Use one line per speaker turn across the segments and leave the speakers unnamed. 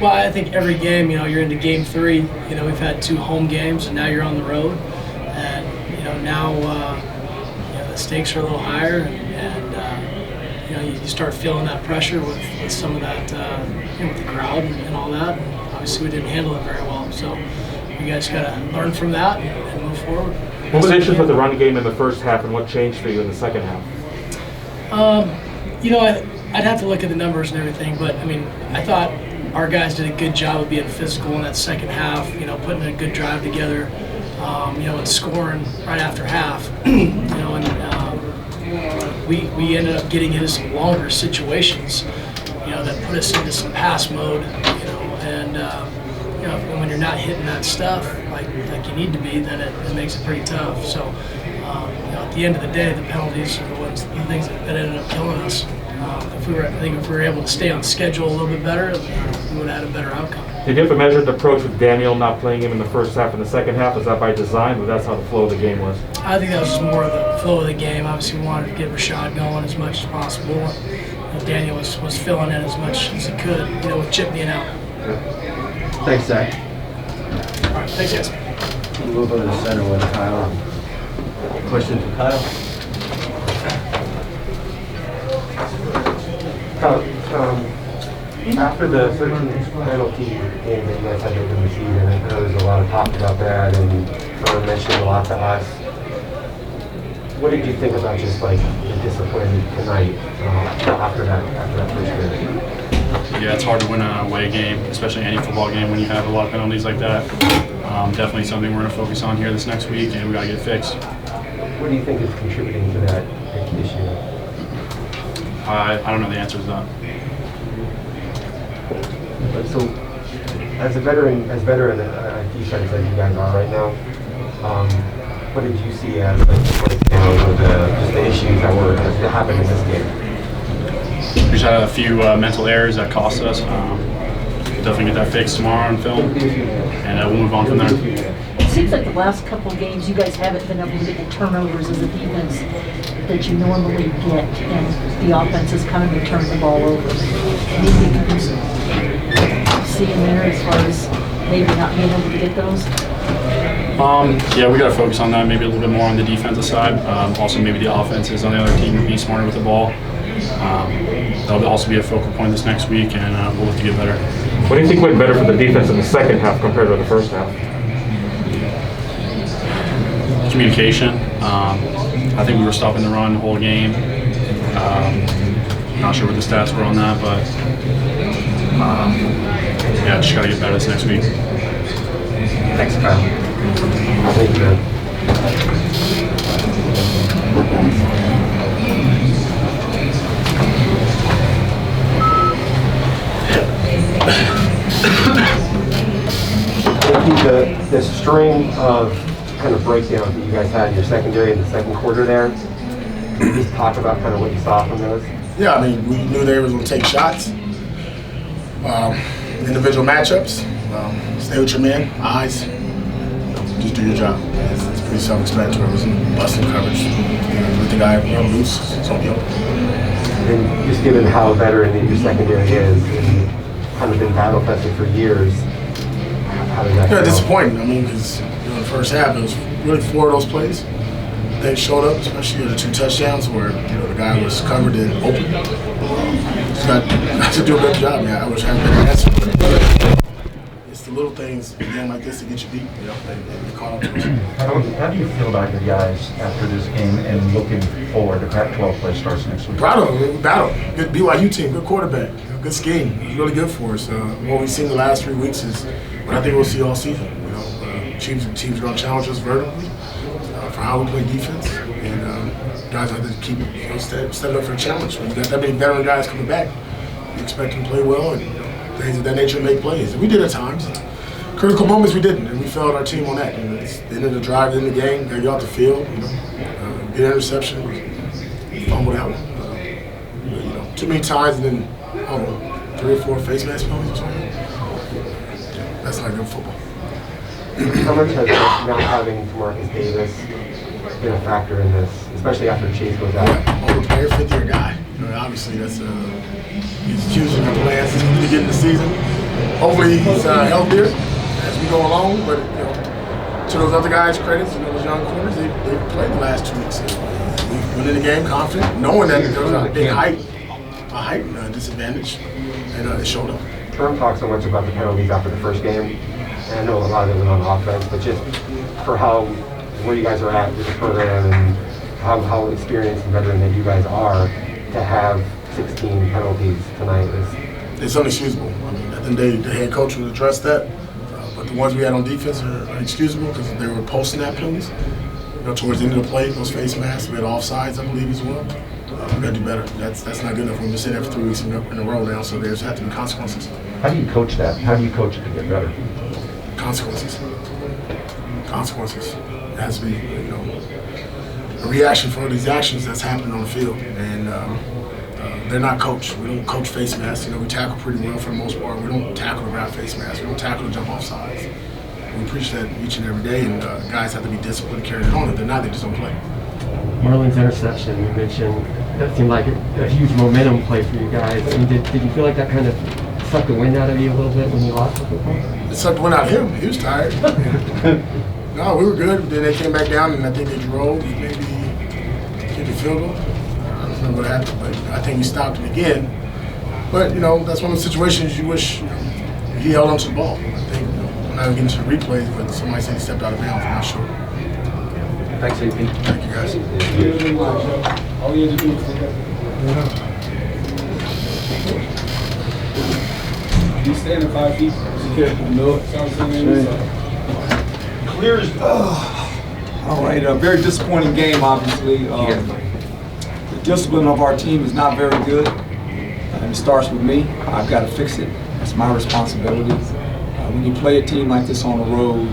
Well, I think every game, you're into game 3. We've had 2 home games, and now you're on the road. And, now the stakes are a little higher, and you start feeling that pressure with some of that, with the crowd and all that. And obviously, we didn't handle it very well. So you guys got to learn from that and move forward.
What were the issues with the run game in the first half, and what changed for you in the second half?
I'd have to look at the numbers and everything, but I thought our guys did a good job of being physical in that second half. Putting a good drive together, and scoring right after half. We ended up getting into some longer situations, that put us into some pass mode, and when you're not hitting that stuff like you need to be, then it makes it pretty tough. So, at the end of the day, the penalties are the things that ended up killing us. If we were able to stay on schedule a little bit better, we would have had a better outcome.
Did you have a measured approach with Daniel not playing him in the first half and the second half? Was that by design, or that's how the flow of the game was?
I think that was just more of the flow of the game. Obviously, we wanted to get Rashad going as much as possible. Daniel was filling in as much as he could, with Chip being out.
Thanks, Zach.
All right, thanks, guys.
We'll move over to the center with Kyle. Question for Kyle.
After the 13 penalty game that you guys had to receive, and I know there's a lot of talk about that, and Ron mentioned a lot to us. What did you think about just the discipline tonight after that first game?
Yeah, it's hard to win an away game, especially any football game, when you have a lot of penalties like that. Definitely something we're going to focus on here this next week, and we got to get it fixed.
What do you think is contributing to that issue?
I don't know the answer to that.
So, as a veteran defense as you guys are right now, what did you see as breakdown of just the issues that happened in this game?
We just had a few mental errors that cost us. Definitely get that fixed tomorrow on film, and we'll move on from there.
It seems like the last couple of games you guys haven't been able to get the turnovers as a defense that you normally get, and the offense has kind of turned the ball over. Anything you can see in there as far as maybe not being able to get those?
Yeah, we got to focus on that, maybe a little bit more on the defensive side. Also, maybe the offenses on the other team will be smarter with the ball. That'll also be a focal point this next week, and we'll look to get better.
What do you think went better for the defense in the second half compared to the first half?
Communication. I think we were stopping the run the whole game. Not sure what the stats were on that, but yeah, just got to get better this next week.
Thanks, Kyle. Thank you, man. I think the string of kind of breakdowns that you guys had in your secondary in the second quarter there, can you just talk about kind of what you saw from those?
Yeah, I mean, we knew they were going to take shots. Individual matchups, stay with your man, eyes, just do your job. It's pretty self-explanatory. It was busting coverage. With the guy loose, it's on the open.
And just given how veteran your secondary is and kind of been battle-tested for years, how does that
Yeah,
go?
disappointing. I mean, because in the first half, it was really 4 of those plays. They showed up, especially the 2 touchdowns where the guy was covered and open. Just got to do a better job, man. I wish I had a better answer. It's the little things, a game like this, to get you beat. They caught up to us.
How do you feel about your guys after this game and looking forward to Pac-12 play starts next week?
Proud of them. We battled. Good BYU team, good quarterback, good scheme. It was really good for us. What we've seen the last 3 weeks is what I think we'll see all season. Teams are going to challenge us vertically for how we play defense, and guys have to keep stepping up for the challenge. When you got that many veteran guys coming back, you expect them to play well and things of that nature, make plays. And we did at times. Critical moments we didn't, and we failed our team on that. It's the end of the drive, the end of the game, got you off the field, get an interception, we fumbled out. Too many times, and then 3 or 4 face mask penalties or something. That's not good football.
How much has not having Marcus Davis been a factor in this, especially after Chase goes out?
Overpaid 50-year guy. Obviously, that's he's choosing the plans at the beginning of the season. hopefully he's healthier as we go along. But to those other guys' credits, those young corners, they played the last 2 weeks. We went in the game confident, knowing that there was a big height disadvantage, and it showed up.
Herm talked so much about the penalties after the first game, and I know a lot of it was on offense, but just for where you guys are at with the program and how experienced and veteran that you guys are, to have 16 penalties tonight
it's unexcusable. I mean, at the end of the day, the head coach would address that, but the ones we had on defense are excusable because they were post-snap penalties. Towards the end of the play, those face masks, we had offsides, I believe, as well. We got to do better. That's not good enough. We've been sitting there for 3 weeks in a row now, so there's have to be consequences.
How do you coach that? How do you coach it to get better?
Consequences. It has to be, a reaction for these actions that's happening on the field, and they're not coached. We don't coach face masks. We tackle pretty well for the most part. We don't tackle to grab face masks. We don't tackle to jump off sides. We preach that each and every day, and guys have to be disciplined to carry it on. If they're not, they just don't play.
Marlon's interception, you mentioned, that seemed like a huge momentum play for you guys. I mean, did you feel like that kind of sucked the wind out of you a little bit when you lost the football?
It sucked the wind out of him. He was tired. No, we were good. Then they came back down, and I think they drove, maybe kicked a field goal. I don't remember what happened, but I think we stopped him again. But, that's one of the situations you wish he held onto the ball. I think, I'm not getting to the replays, but somebody said he stepped out of bounds. I'm not sure.
Thanks, AP.
Thank you, guys.
All you had to do was you stand at 5 feet. No,
Clear as all right, a very disappointing game, obviously. The discipline of our team is not very good, and it starts with me. I've got to fix it. It's my responsibility. When you play a team like this on the road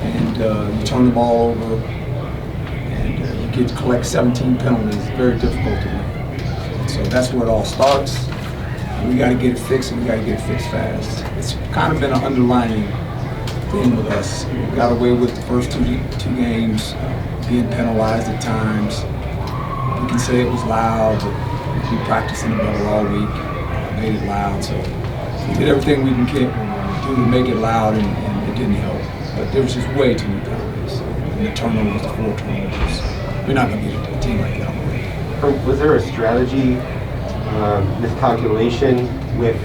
and you turn the ball over and you get to collect 17 penalties, it's very difficult to win. So that's where it all starts. We got to get it fixed, and we got to get it fixed fast. It's kind of been an underlining thing with us. We got away with the first two games being penalized at times. We can say it was loud, but we practiced in the middle all week, made it loud. So we did everything we can do to make it loud, and it didn't help. But there was just way too many penalties. And the turnovers, the 4 turnovers. We're not going to beat a team like that on the road.
Was there a strategy miscalculation with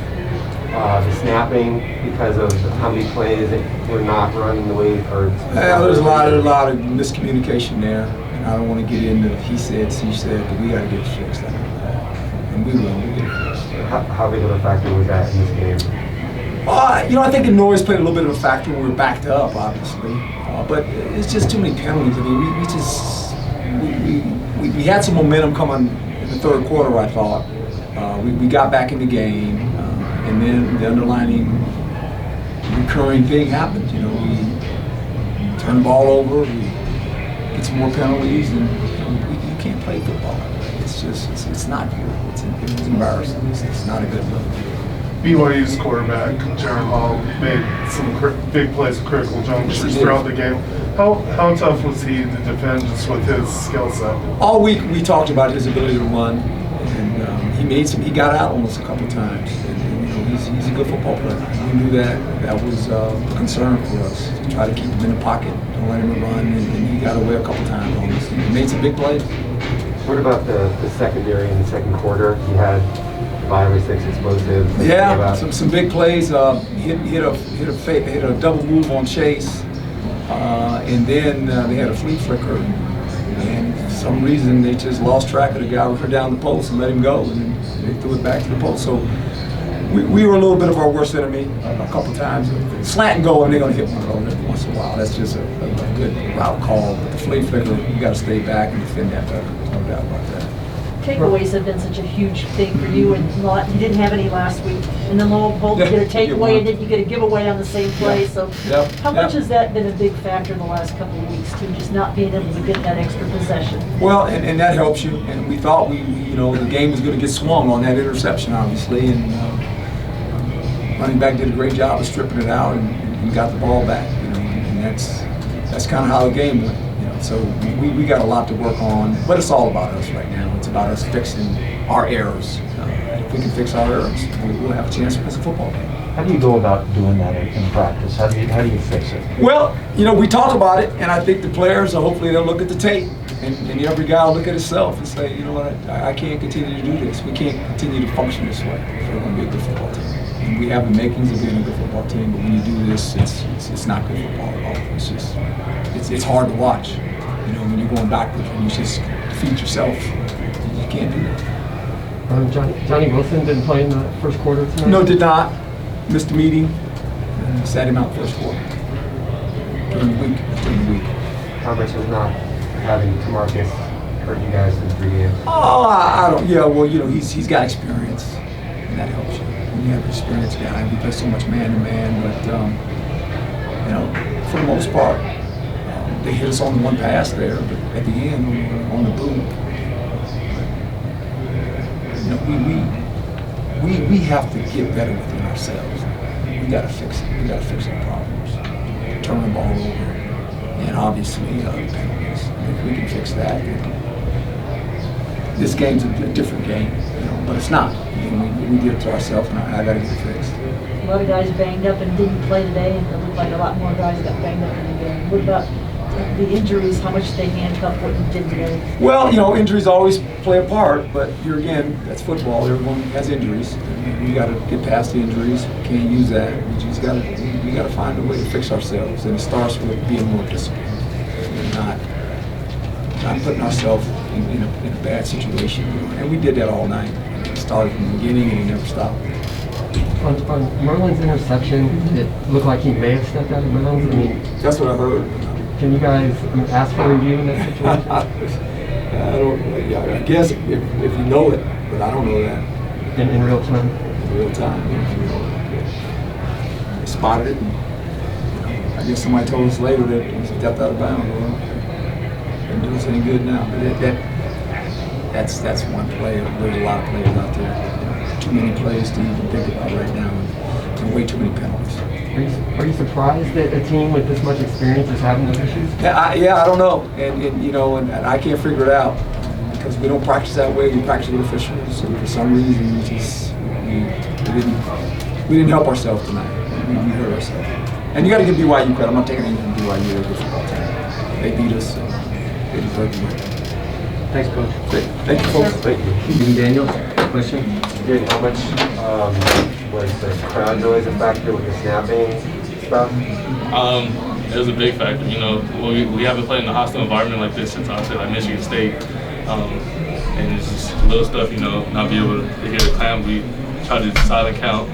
the snapping because of how many plays that were not running the way?
There's a lot of miscommunication there, and I don't want to get into he said, she said, but we got to get it fixed. And we will. We'll get it fixed.
How big of a factor was that in this game?
I think the noise played a little bit of a factor when we were backed up, obviously. But it's just too many penalties. I mean, we had some momentum coming in the third quarter, I thought. We got back in the game, and then the underlining recurring thing happened. We turn the ball over, we get some more penalties, and you can't play football. It's not good. It's embarrassing. It's not a good look.
BYU's quarterback, Jaron Hall, made some big plays, critical junctures throughout the game. How tough was he to defend just with his skill set?
All week we talked about his ability to run, and he got out on us a couple of times. And he's a good football player. We knew that was a concern for us, to try to keep him in the pocket, don't let him run, and he got away a couple of times on us. He made some big plays.
What about the secondary in the second quarter? He had 5 or 6 explosives.
Yeah, some big plays. Hit a double move on Chase, and then they had a flea flicker, and for some reason they just lost track of the guy. We down the post and let him go, and they threw it back to the post. So we were a little bit of our worst enemy a couple times. Slant and go, and they're going to hit one of those every once in a while. That's just a good route call. But the flea flicker, you got to stay back and defend that better. There's no doubt about that.
Takeaways have been such a huge thing for you, and you didn't have any last week. And then both you get a takeaway, and then you get a giveaway on the same play. So how much has that been a big factor in the last couple of weeks too, just not being able to get that extra possession?
Well, and that helps you. And we thought the game was going to get swung on that interception, obviously, and running back did a great job of stripping it out and got the ball back. And that's kind of how the game went. So we got a lot to work on, but it's all about us right now. It's about us fixing our errors. If we can fix our errors, we'll have a chance to win the football game.
How do you go about doing that in practice? How do you fix it?
Well, we talk about it, and I think the players, hopefully they'll look at the tape, and every guy will look at himself and say, you know what, I can't continue to do this. We can't continue to function this way if we're going to be a good football team. And we have the makings of being a good football team, but when you do this, it's not good football at all. It's hard to watch. When you're going backwards and you just defeat yourself, you can't do that.
Johnny Wilson didn't play in the first quarter tonight?
No, did not. Missed the meeting and sat him out first quarter. During the week.
How much was not having Tamarcus hurt you guys in 3 games?
Oh, I don't. Yeah, well, he's got experience, and that helps you. When you have an experienced guy, we play so much man to man, but for the most part, they hit us on the one pass there, but at the end, on the boot, we have to get better within ourselves. We got to fix it. We got to fix our problems. Turn the ball over, and obviously penalties. If we can fix that, this game's a different game, but it's not. We did it to ourselves, and I got to get it fixed.
A lot of guys banged up and didn't play today, and it looked like a lot more guys got banged up in the game. What about the injuries? How much they handcuffed what you did today?
Well, injuries always play a part, but here again, that's football. Everyone has injuries. We got to get past the injuries. Can't use that. We got to find a way to fix ourselves, and it starts with being more disciplined and not putting ourselves in a bad situation. And we did that all night. It started from the beginning, and it never stopped.
On Merlin's interception, it looked like he may have stepped out of bounds.
That's what I heard.
Can you guys ask for a review in that situation?
I guess if you know it, but I don't know that.
In real time?
In real time. They spotted it. And, I guess somebody told us later that he stepped out of bounds. Well, didn't do us any good now. But that's one player. There's a lot of players out there. Too many plays to even think about right now, and way too many penalties.
Are you surprised that a team with this much experience is having those issues?
Yeah, I don't know, and I can't figure it out because we don't practice that way. We practice with officials, and for some reason, we didn't help ourselves tonight. We hurt ourselves. And you got to give BYU credit. I'm not taking anything from BYU. They're a good football team. They beat us. And they deserve to win.
Thanks, Coach.
Thank you, folks.
Thank you. Daniel, question?
How much was the crowd noise a factor with the snapping stuff?
It was a big factor. We haven't played in a hostile environment like this since I said like Michigan State, and it's just little stuff. Not be able to hear the clown. We tried to silent count.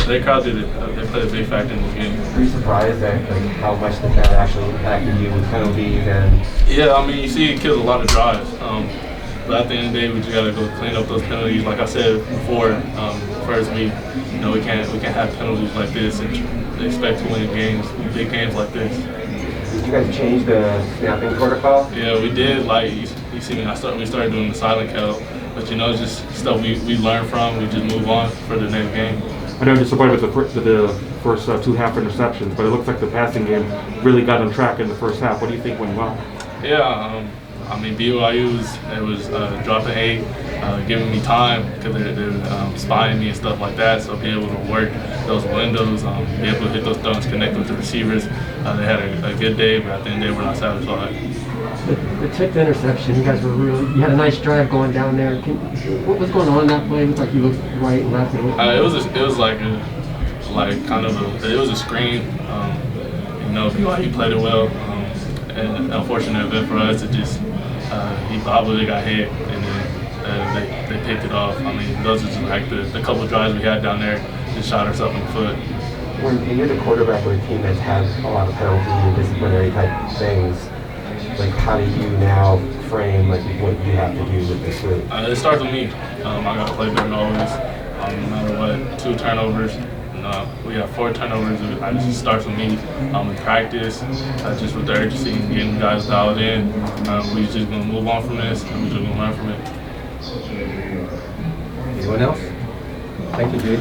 Their crowd did it. They played a big factor in this game.
Were you surprised at how much that actually impacted you with penalties and?
Yeah, you see it kills a lot of drives. But at the end of the day, we just gotta go clean up those penalties. Like I said before, first week, we can't have penalties like this and expect to win games, big games like this.
Did you guys change the snapping protocol?
Yeah, we did. Like you see, we started doing the silent count, but it's just stuff we learn from. We just move on for the next game.
I know you're disappointed with the first two half interceptions, but it looks like the passing game really got on track in the first half. What do you think went well?
Yeah, BYU was dropping 8, giving me time because they're spying me and stuff like that. So be able to work those windows, be able to hit those dunks, connect with the receivers. They had a good day, but at the end of the day, we're not satisfied.
The tipped interception, you guys you had a nice drive going down there. What was going on in that play? It looked like you looked right and left. It
was like it was a screen. BYU played it well. And unfortunate event for us, he probably got hit, and then they picked it off. Those are just like the couple of drives we had down there, just shot ourselves in the foot.
When you're the quarterback of a team that's had a lot of penalties and disciplinary type things, how do you now frame what you have to do with this group?
It starts with me. I got to play better than always, no matter what. 2 turnovers. We have 4 turnovers. It just starts with me in practice, just with the urgency and getting guys dialed in. We're just going to move on from this, and we're just going to learn from it.
Anyone else? Thank you, dude.